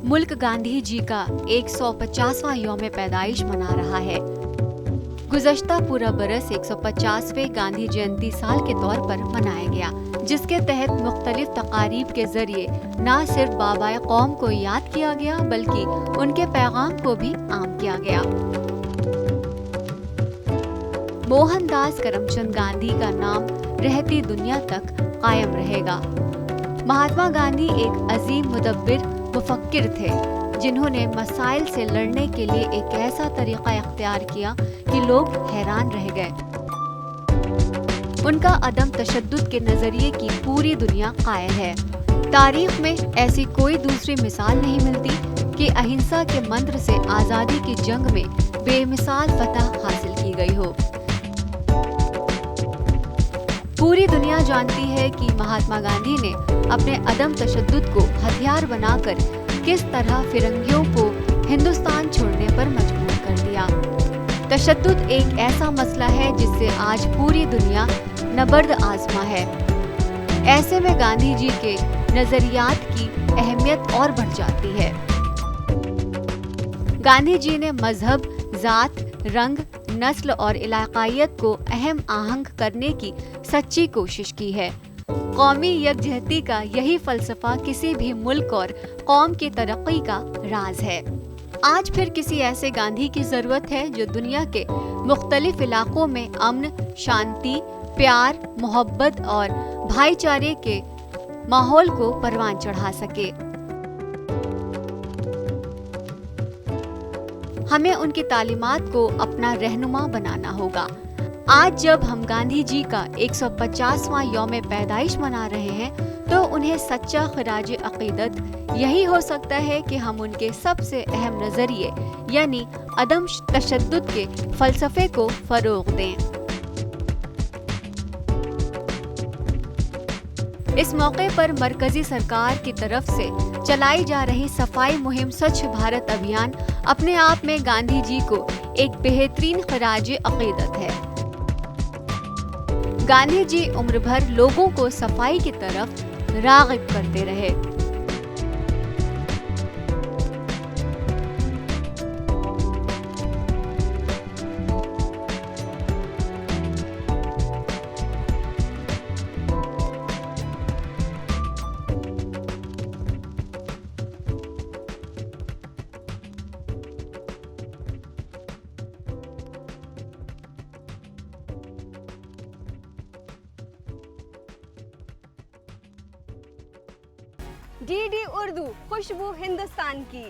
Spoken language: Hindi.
मुल्क गांधी जी का 150वां यौम पैदाइश मना रहा है। गुज़श्ता पूरा बरस 150वें गांधी जयंती साल के तौर पर मनाया गया, जिसके तहत मुख्तलिफ तकारीब के जरिए न सिर्फ बाबाए कौम को याद किया गया बल्कि उनके पैगाम को भी आम किया गया। मोहनदास करमचंद गांधी का नाम रहती दुनिया तक कायम रहेगा। महात्मा गांधी एक अजीम मुदब्बिर मुफक्किर थे, जिन्होंने मसाइल से लड़ने के लिए एक ऐसा तरीका इख्तियार किया कि लोग हैरान रह गए। उनका अदम तशद्दुद के नजरिए की पूरी दुनिया कायल है। तारीख में ऐसी कोई दूसरी मिसाल नहीं मिलती कि अहिंसा के मंत्र से आजादी की जंग में बेमिसाल फतह हासिल की गई हो। पूरी दुनिया जानती है कि महात्मा गांधी ने अपने अदम तशद्दुद को हथियार बनाकर किस तरह फिरंगियों को हिंदुस्तान छोड़ने पर मजबूर कर दिया। तशद्दुद एक ऐसा मसला है जिससे आज पूरी दुनिया नबर्द आजमा है। ऐसे में गांधी जी के नजरियात की अहमियत और बढ़ जाती है। गांधी जी ने मजहब, जात, रंग, नस्ल और इलाकायत को अहम आहंग करने की सच्ची कोशिश की है। कौमी यकजहती का यही फलसफा किसी भी मुल्क और कौम की तरक्की का राज है। आज फिर किसी ऐसे गांधी की जरूरत है जो दुनिया के मुख्तलिफ इलाकों में अमन, शांति, प्यार, मोहब्बत और भाईचारे के माहौल को परवान चढ़ा सके। हमें उनकी तालीमात को अपना रहनुमा बनाना होगा। आज जब हम गांधी जी का 150वां यौम पैदाइश मना रहे हैं, तो उन्हें सच्चा खिराज अकीदत यही हो सकता है कि हम उनके सबसे अहम नजरिए यानी अदम तशद्दुद के फलसफे को फरोग दें। इस मौके पर मरकजी सरकार की तरफ से चलाई जा रही सफाई मुहिम स्वच्छ भारत अभियान अपने आप में गांधी जी को एक बेहतरीन खिराज अकीदत है। गांधी जी उम्र भर लोगों को सफाई की तरफ राग़िब करते रहे। डीडी उर्दू, खुशबू हिंदुस्तान की।